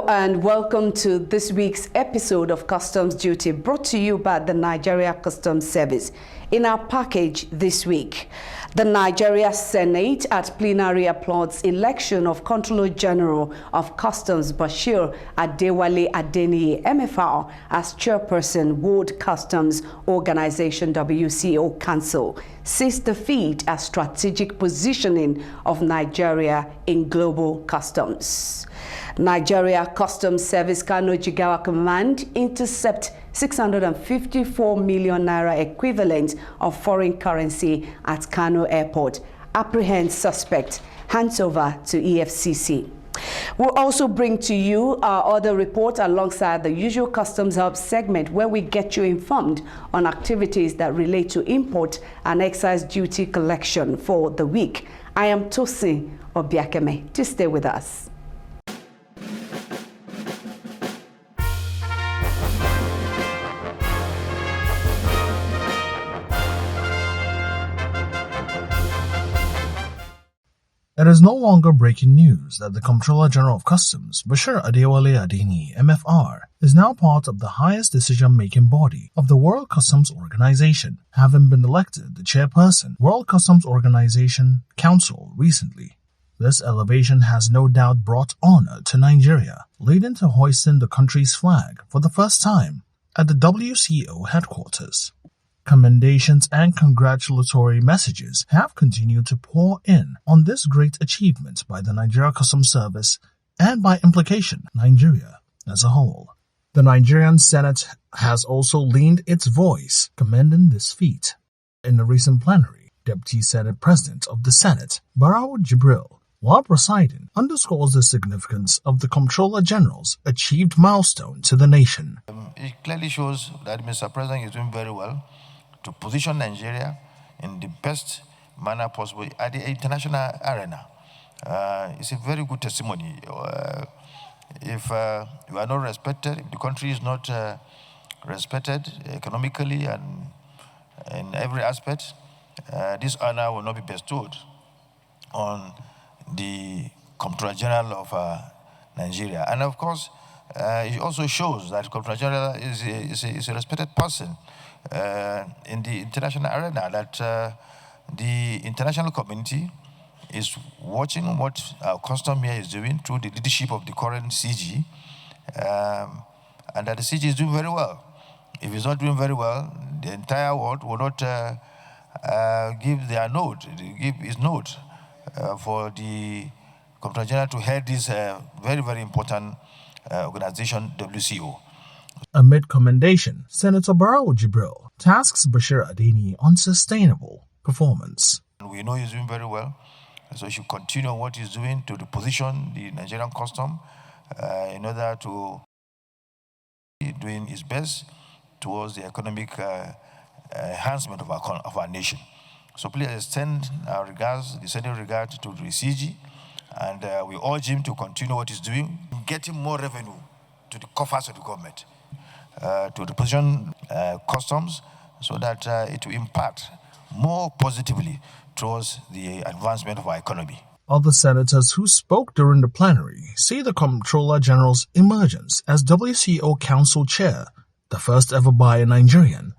and welcome to this week's episode of Customs Duty, brought to you by the Nigeria Customs Service. In our package this week, the Nigeria Senate at plenary applauds election of Controller General of Customs Bashir Adewale Adeniyi, MFR, as chairperson, World Customs Organization WCO Council, sees the feat as strategic positioning of Nigeria in global customs. Nigeria Customs Service Kano Jigawa Command intercept 654 million naira equivalent of foreign currency at Kano Airport. Apprehend suspect, hands over to EFCC. We'll also bring to you our other report alongside the usual Customs Hub segment, where we get you informed on activities that relate to import and excise duty collection for the week. I am Tosin Obiakeme. Just stay with us. It is no longer breaking news that the Comptroller General of Customs, Bashir Adewale Adeniyi, MFR, is now part of the highest decision-making body of the World Customs Organization, having been elected the chairperson, World Customs Organization Council recently. This elevation has no doubt brought honor to Nigeria, leading to hoisting the country's flag for the first time at the WCO headquarters. Commendations and congratulatory messages have continued to pour in on this great achievement by the Nigeria Customs Service and, by implication, Nigeria as a whole. The Nigerian Senate has also leaned its voice commending this feat. In the recent plenary, Deputy Senate President of the Senate, Barau Jibril, while presiding, underscores the significance of the Comptroller General's achieved milestone to the nation. It clearly shows that Mr. President is doing very well to position Nigeria in the best manner possible at the international arena. It's a very good testimony. If you are not respected, if the country is not respected economically and in every aspect, this honor will not be bestowed on the Comptroller General of Nigeria. And of course, it also shows that Comptroller General is a respected person in the international arena, that the international community is watching what our custom here is doing through the leadership of the current CG, and that the CG is doing very well. If it's not doing very well, the entire world will not give their note, give its note for the Comptroller General to head this very, very important organization, WCO. Amid commendation, Senator Barau Jibril tasks Bashir Adeniyi on sustainable performance. We know he's doing very well, so he should continue what he's doing to position the Nigerian custom in order to doing his best towards the economic enhancement of our nation. So please extend our regards, the sending regard to the CG, and we urge him to continue what he's doing, getting more revenue to the coffers of the government, to the position customs, so that it will impact more positively towards the advancement of our economy. Other senators who spoke during the plenary see the Comptroller General's emergence as WCO Council Chair, the first ever by a Nigerian,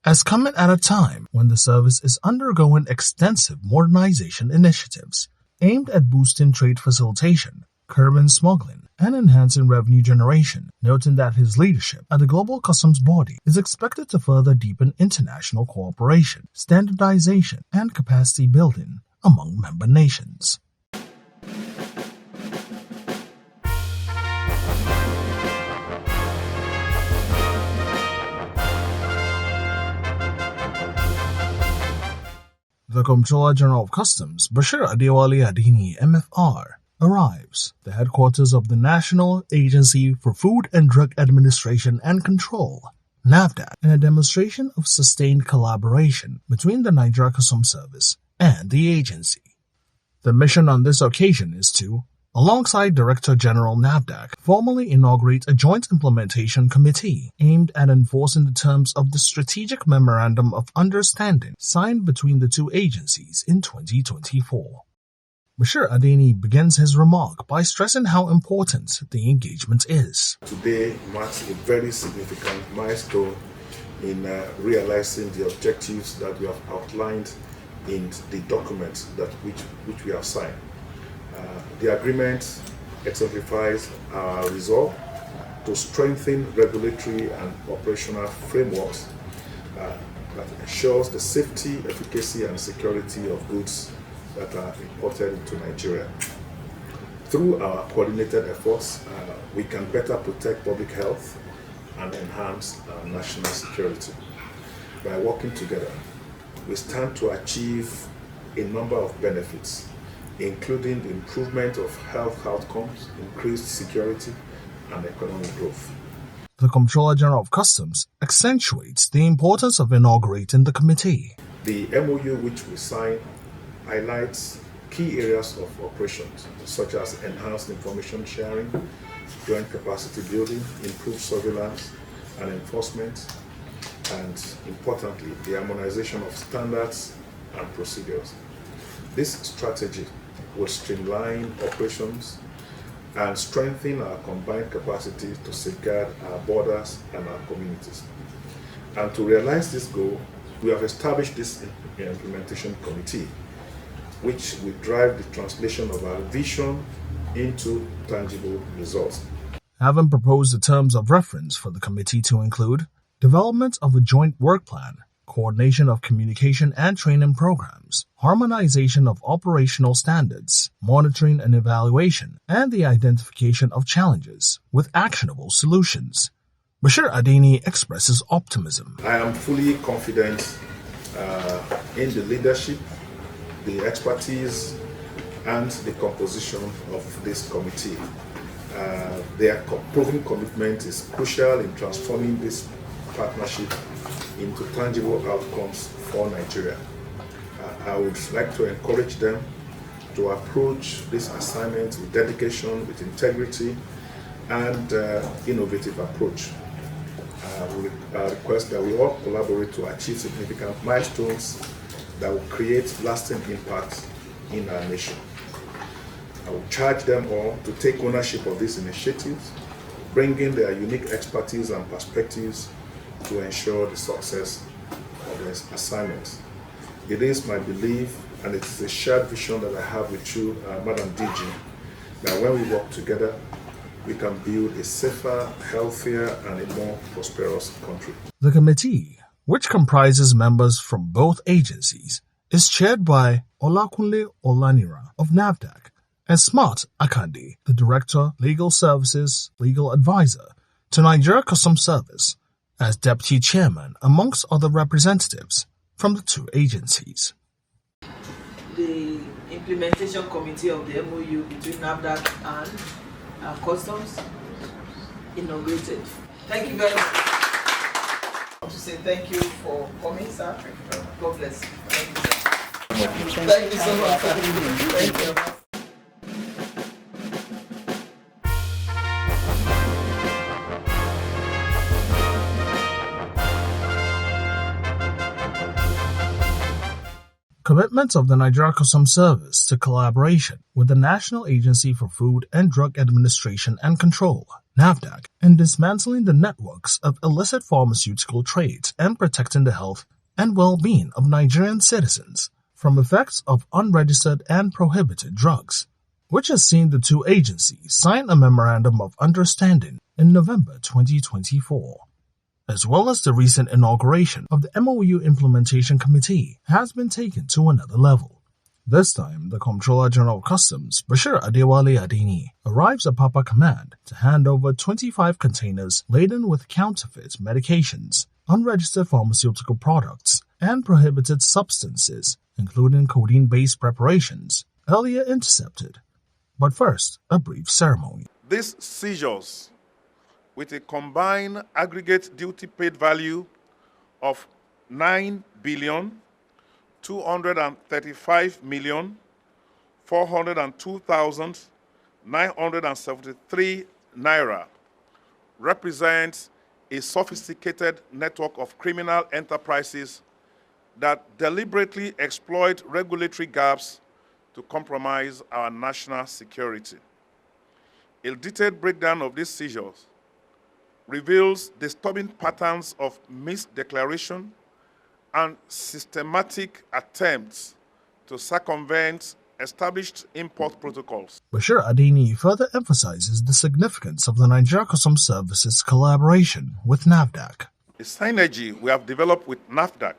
as coming at a time when the service is undergoing extensive modernization initiatives aimed at boosting trade facilitation, curbing smuggling, and enhancing revenue generation, noting that his leadership at the global customs body is expected to further deepen international cooperation, standardization, and capacity building among member nations. The Comptroller General of Customs, Bashir Adewale Adeniyi, MFR, arrives the headquarters of the National Agency for Food and Drug Administration and Control, NAFDAC, in a demonstration of sustained collaboration between the Nigeria Customs Service and the agency. The mission on this occasion is to, alongside Director General NAFDAC, formally inaugurate a joint implementation committee aimed at enforcing the terms of the Strategic Memorandum of Understanding signed between the two agencies in 2024. Bashir Adeni begins his remark by stressing how important the engagement is. Today marks a very significant milestone in realizing the objectives that we have outlined in the document which we have signed. The agreement exemplifies our resolve to strengthen regulatory and operational frameworks that ensures the safety, efficacy, and security of goods that are imported into Nigeria. Through our coordinated efforts, we can better protect public health and enhance our national security. By working together, we stand to achieve a number of benefits, including the improvement of health outcomes, increased security, and economic growth. The Comptroller General of Customs accentuates the importance of inaugurating the committee. The MOU which we signed highlights key areas of operations, such as enhanced information sharing, joint capacity building, improved surveillance and enforcement, and importantly, the harmonization of standards and procedures. This strategy will streamline operations and strengthen our combined capacity to safeguard our borders and our communities. And to realize this goal, we have established this implementation committee, which will drive the translation of our vision into tangible results. Having proposed the terms of reference for the committee to include development of a joint work plan, coordination of communication and training programs, harmonization of operational standards, monitoring and evaluation, and the identification of challenges with actionable solutions. Bashir Adeni expresses optimism. I am fully confident in the leadership, the expertise, and the composition of this committee. Their proven commitment is crucial in transforming this partnership into tangible outcomes for Nigeria. I would like to encourage them to approach this assignment with dedication, with integrity, and innovative approach. We request that we all collaborate to achieve significant milestones that will create lasting impact in our nation. I will charge them all to take ownership of these initiatives, bringing their unique expertise and perspectives to ensure the success of this assignment. It is my belief, and it is a shared vision that I have with you, Madam DG, that when we work together, we can build a safer, healthier, and a more prosperous country. The committee, which comprises members from both agencies, is chaired by Olakunle Olanira of NAFDAC and Smart Akande, the Director, Legal Services, Legal Advisor to Nigeria Customs Service, as Deputy Chairman, amongst other representatives from the two agencies. The implementation committee of the MOU between NAFDAC and Customs inaugurated. Thank you very much. I want to say thank you for coming, sir. God bless you. Thank you, sir. Thank you so much, sir. Thank you. Commitments of the Nigeria Customs Service to collaboration with the National Agency for Food and Drug Administration and Control, NAFDAC, in dismantling the networks of illicit pharmaceutical trades and protecting the health and well-being of Nigerian citizens from effects of unregistered and prohibited drugs, which has seen the two agencies sign a Memorandum of Understanding in November 2024. As well as the recent inauguration of the MOU Implementation Committee, has been taken to another level. This time, the Comptroller General of Customs, Bashir Adewale Adeni, arrives at Papa Command to hand over 25 containers laden with counterfeit medications, unregistered pharmaceutical products, and prohibited substances, including codeine-based preparations, earlier intercepted. But first, a brief ceremony. These seizures, with a combined aggregate duty paid value of 9,235,402,973 naira, represents a sophisticated network of criminal enterprises that deliberately exploit regulatory gaps to compromise our national security. A detailed breakdown of these seizures reveals disturbing patterns of misdeclaration and systematic attempts to circumvent established import protocols. Bashir Adini further emphasizes the significance of the Nigeria Customs Service's collaboration with NAFDAC. The synergy we have developed with NAFDAC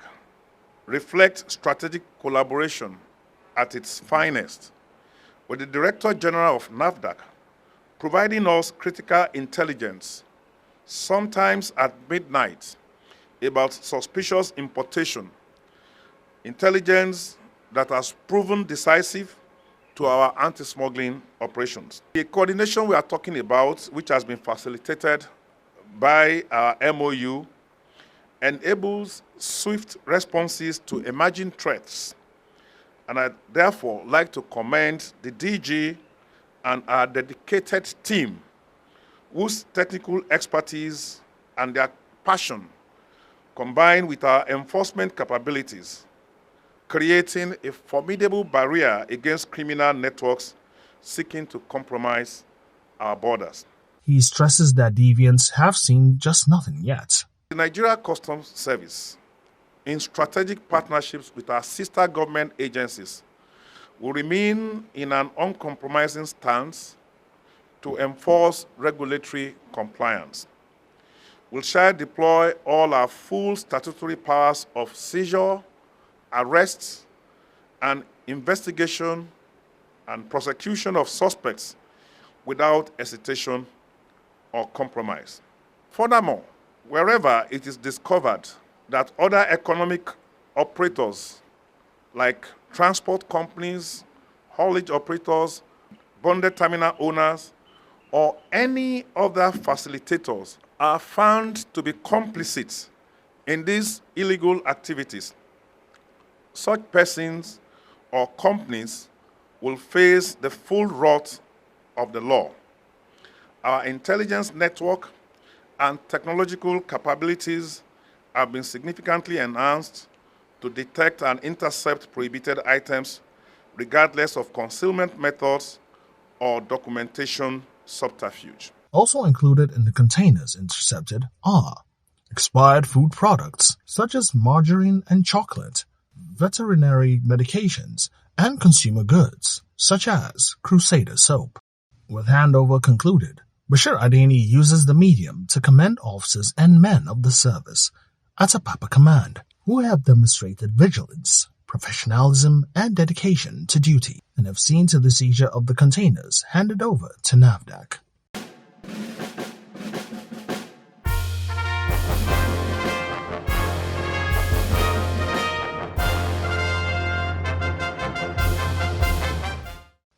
reflects strategic collaboration at its finest, with the Director General of NAFDAC providing us critical intelligence, sometimes at midnight, about suspicious importation, intelligence that has proven decisive to our anti-smuggling operations. The coordination we are talking about, which has been facilitated by our MOU, enables swift responses to emerging threats. And I'd therefore like to commend the DG and our dedicated team, whose technical expertise and their passion, combined with our enforcement capabilities, creating a formidable barrier against criminal networks seeking to compromise our borders. He stresses that deviants have seen just nothing yet. The Nigeria Customs Service, in strategic partnerships with our sister government agencies, will remain in an uncompromising stance to enforce regulatory compliance. We shall deploy all our full statutory powers of seizure, arrest, and investigation and prosecution of suspects without hesitation or compromise. Furthermore, wherever it is discovered that other economic operators like transport companies, haulage operators, bonded terminal owners, or any other facilitators are found to be complicit in these illegal activities, such persons or companies will face the full wrath of the law. Our intelligence network and technological capabilities have been significantly enhanced to detect and intercept prohibited items regardless of concealment methods or documentation subterfuge. Also included in the containers intercepted are expired food products such as margarine and chocolate, veterinary medications, and consumer goods such as Crusader soap. With handover concluded, Bashir Adeni uses the medium to commend officers and men of the service at Apapa Command who have demonstrated vigilance, professionalism, and dedication to duty and have seen to the seizure of the containers handed over to NAFDAC.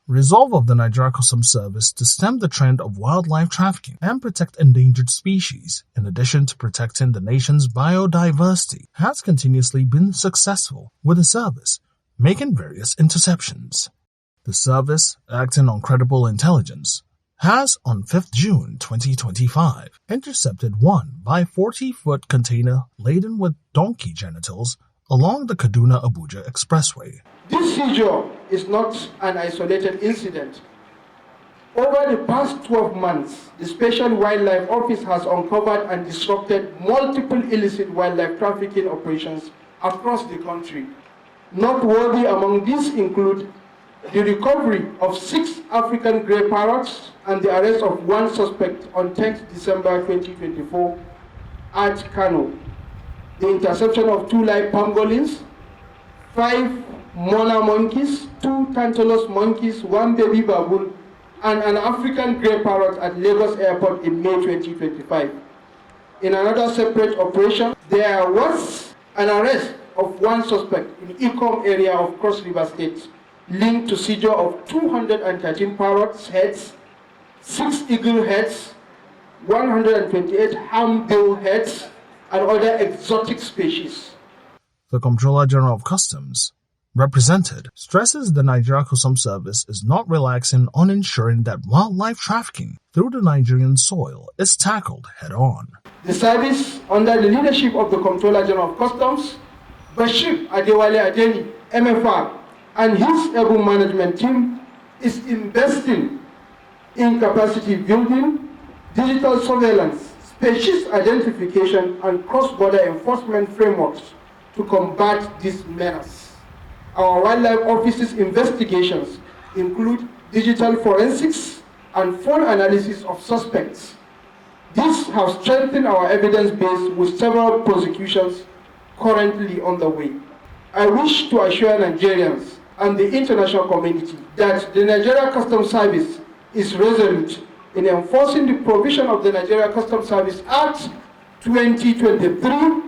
Resolve of the Nigeria Customs Service to stem the trend of wildlife trafficking and protect endangered species, in addition to protecting the nation's biodiversity, has continuously been successful, with the service making various interceptions. The service, acting on credible intelligence, has on 5th June 2025 intercepted one 40-foot container laden with donkey genitals along the Kaduna-Abuja Expressway. This seizure is not an isolated incident. Over the past 12 months, the Special Wildlife Office has uncovered and disrupted multiple illicit wildlife trafficking operations across the country. Noteworthy among these include the recovery of 6 African grey parrots and the arrest of one suspect on 10th December 2024 at Kano, the interception of 2 live pangolins, 5 Mona monkeys, 2 Tantalus monkeys, 1 baby baboon, and an African grey parrot at Lagos Airport in May 2025. In another separate operation, there was an arrest of 1 suspect in Ikom area of Cross River State, linked to seizure of 213 parrots heads, 6 eagle heads, 128 hornbill heads, and other exotic species. The Comptroller General of Customs, represented, stresses the Nigeria Customs Service is not relaxing on ensuring that wildlife trafficking through the Nigerian soil is tackled head-on. The service, under the leadership of the Comptroller General of Customs, Bashir Adewale Adeni, MFR, and his able management team is investing in capacity building, digital surveillance, species identification, and cross-border enforcement frameworks to combat this menace. Our wildlife office's investigations include digital forensics and phone analysis of suspects. This has strengthened our evidence base with several prosecutions currently on the way. I wish to assure Nigerians and the international community that the Nigeria Customs Service is resolute in enforcing the provision of the Nigeria Customs Service Act 2023,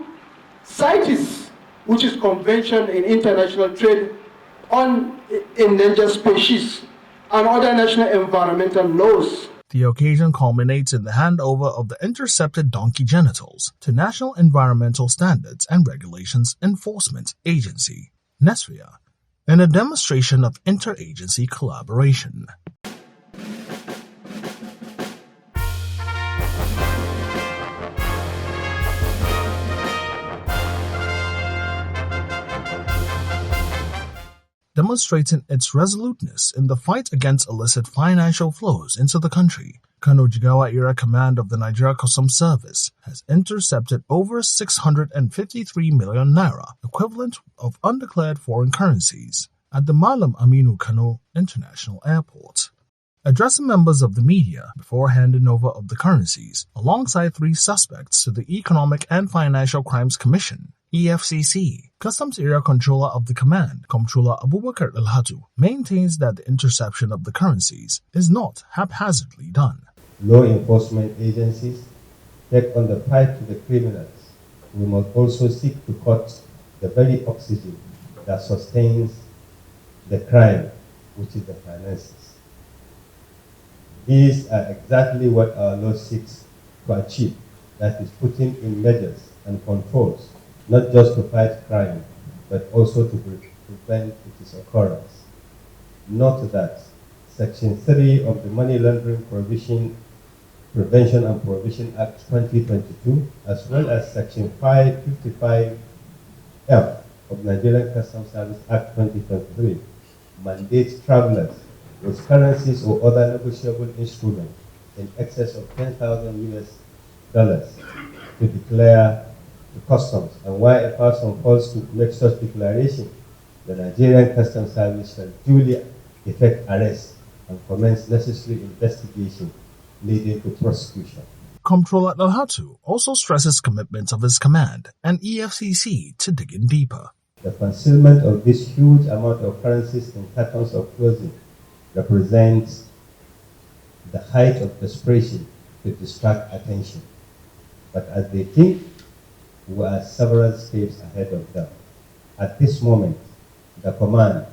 CITES, which is Convention in International Trade on Endangered Species, and other national environmental laws. The occasion culminates in the handover of the intercepted donkey genitals to National Environmental Standards and Regulations Enforcement Agency, NESRIA, in a demonstration of interagency collaboration. Demonstrating its resoluteness in the fight against illicit financial flows into the country, Kano Jigawa Area Command of the Nigeria Customs Service has intercepted over 653 million naira, equivalent of undeclared foreign currencies, at the Malam Aminu Kano International Airport. Addressing members of the media before handing over of the currencies, alongside 3 suspects to the Economic and Financial Crimes Commission, EFCC, Customs Area Controller of the Command, Comptroller Abubakar Alhatu, maintains that the interception of the currencies is not haphazardly done. Law enforcement agencies take on the fight to the criminals. We must also seek to cut the very oxygen that sustains the crime, which is the finances. These are exactly what our law seeks to achieve, that is putting in measures and controls, not just to fight crime, but also to prevent its occurrence. Note that Section 3 of the Money Laundering Prevention and Prohibition Act 2022, as well as Section 555F of Nigerian Customs Service Act 2023, mandates travelers with currencies or other negotiable instruments in excess of $10,000 to declare to customs, and why a person fails to make such declaration, the Nigerian Customs Service shall duly effect arrest and commence necessary investigation leading to prosecution. Comptroller Alhatu also stresses commitments of his command and EFCC to dig in deeper. The concealment of this huge amount of currencies in cartons of clothing represents the height of desperation to distract attention. But as they think, we are several steps ahead of them. At this moment, the command,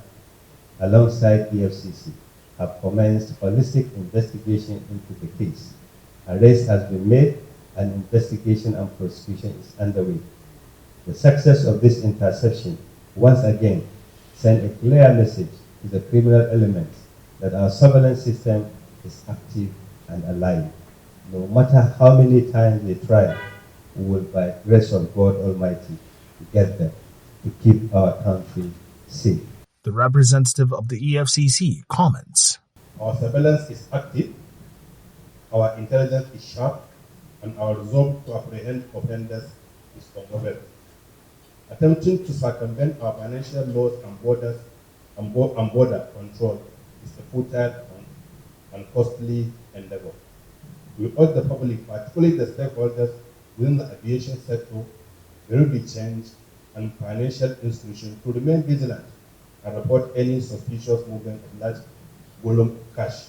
alongside EFCC, have commenced holistic investigation into the case. Arrest has been made and investigation and prosecution is underway. The success of this interception once again sent a clear message to the criminal elements that our surveillance system is active and alive. No matter how many times they try, we will, by grace of God Almighty, get them to keep our country safe. The representative of the EFCC comments. Our surveillance is active, our intelligence is sharp, and our resolve to apprehend offenders is unwavering. Attempting to circumvent our financial laws and border control is a futile and costly endeavor. We urge the public, particularly the stakeholders within the aviation sector, railway change, and financial institutions to remain vigilant and report any suspicious movement of large volume of cash.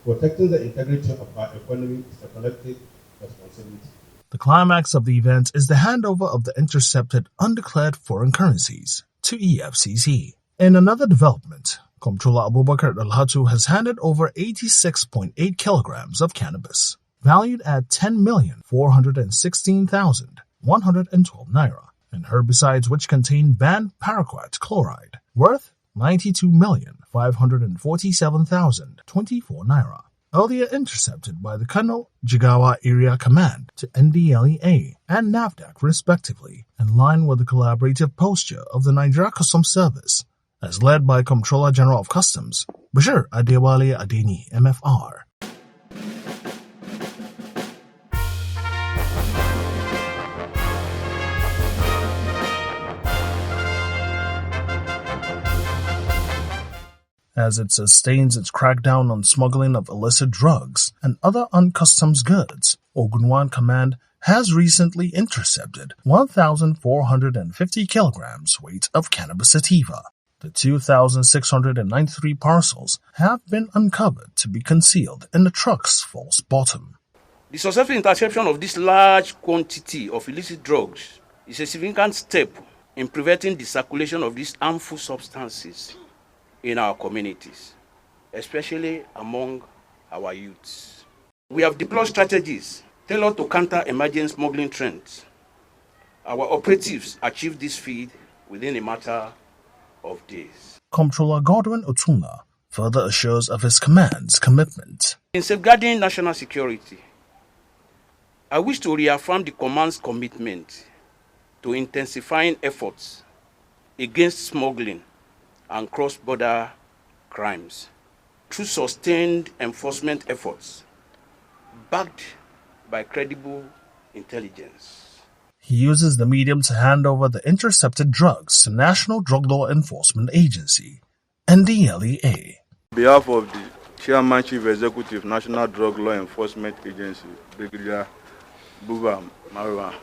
Protecting the integrity of our economy is a collective responsibility. The climax of the event is the handover of the intercepted undeclared foreign currencies to EFCC. In another development, Comptroller Abubakar Alhatu has handed over 86.8 kilograms of cannabis, valued at 10,416,112 naira, and herbicides which contain banned paraquat chloride, worth 92,547,024 naira, earlier intercepted by the Kano Jigawa Area Command to NDLEA and NAFDAC respectively, in line with the collaborative posture of the Nigeria Customs Service as led by Comptroller General of Customs, Bashir Adewale Adeni, MFR. As it sustains its crackdown on smuggling of illicit drugs and other uncustoms goods, Ogun 1 Command has recently intercepted 1,450 kilograms weight of cannabis sativa. The 2,693 parcels have been uncovered to be concealed in the truck's false bottom. The successful interception of this large quantity of illicit drugs is a significant step in preventing the circulation of these harmful substances in our communities, especially among our youths. We have deployed strategies tailored to counter emerging smuggling trends. Our operatives achieved this feat within a matter of days. Comptroller Godwin Otuna further assures of his command's commitment. In safeguarding national security, I wish to reaffirm the command's commitment to intensifying efforts against smuggling and cross-border crimes through sustained enforcement efforts backed by credible intelligence. He uses the medium to hand over the intercepted drugs to National Drug Law Enforcement Agency, NDLEA. On behalf of the Chairman Chief Executive National Drug Law Enforcement Agency, Brigadier Buba Marwa,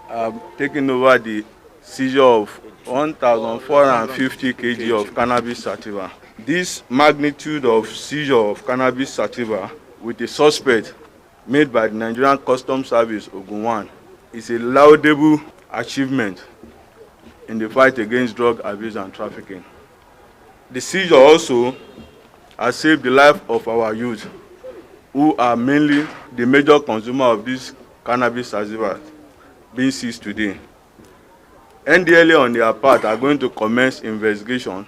I'm taking over the seizure of 1,450 kg of cannabis sativa. This magnitude of seizure of cannabis sativa with a suspect made by the Nigerian Customs Service Ogun 1 is a laudable achievement in the fight against drug abuse and trafficking. The seizure also has saved the life of our youth, who are mainly the major consumer of this cannabis sativa being seized today. NDLEA on their part are going to commence investigation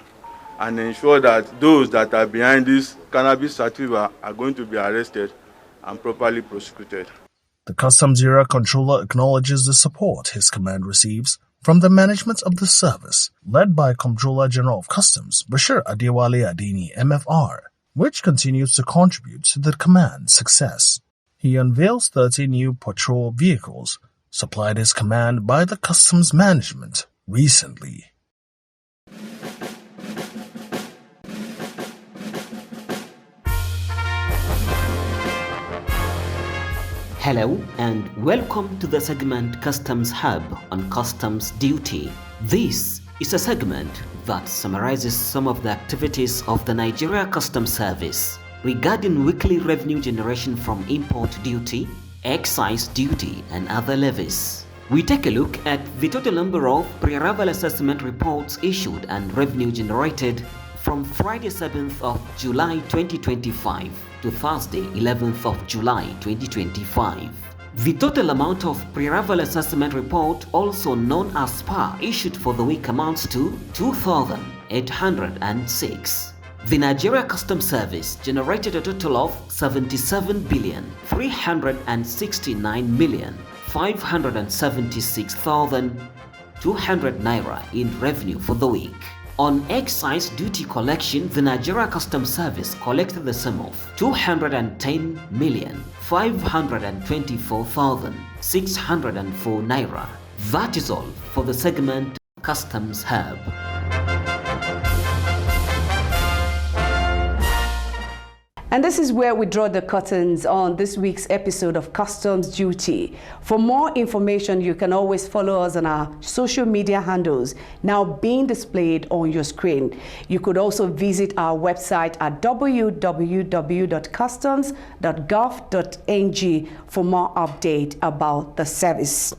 and ensure that those that are behind this cannabis sativa are going to be arrested and properly prosecuted. The Customs Area Controller acknowledges the support his command receives from the management of the service, led by Comptroller General of Customs Bashir Adewale Adeni, MFR, which continues to contribute to the command's success. He unveils 30 new patrol vehicles supplied his command by the Customs Management recently. Hello and welcome to the segment Customs Hub on Customs Duty. This is a segment that summarizes some of the activities of the Nigeria Customs Service regarding weekly revenue generation from import duty, excise duty and other levies. We take a look at the total number of pre-arrival assessment reports issued and revenue generated from Friday 7th of July 2025 to Thursday 11th of July 2025. The total amount of pre-arrival assessment report, also known as PAR, issued for the week amounts to 2,806. The Nigeria Customs Service generated a total of 77,369,576,200 naira in revenue for the week. On excise duty collection, the Nigeria Customs Service collected the sum of 210,524,604 naira. That is all for the segment Customs Hub. And this is where we draw the curtains on this week's episode of Customs Duty. For more information, you can always follow us on our social media handles now being displayed on your screen. You could also visit our website at www.customs.gov.ng for more update about the service.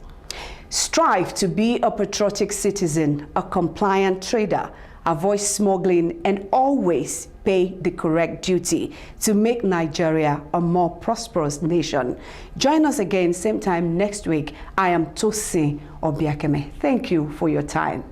Strive to be a patriotic citizen, a compliant trader, avoid smuggling, and always pay the correct duty to make Nigeria a more prosperous nation. Join us again same time next week. I am Tosin Obiakeme. Thank you for your time.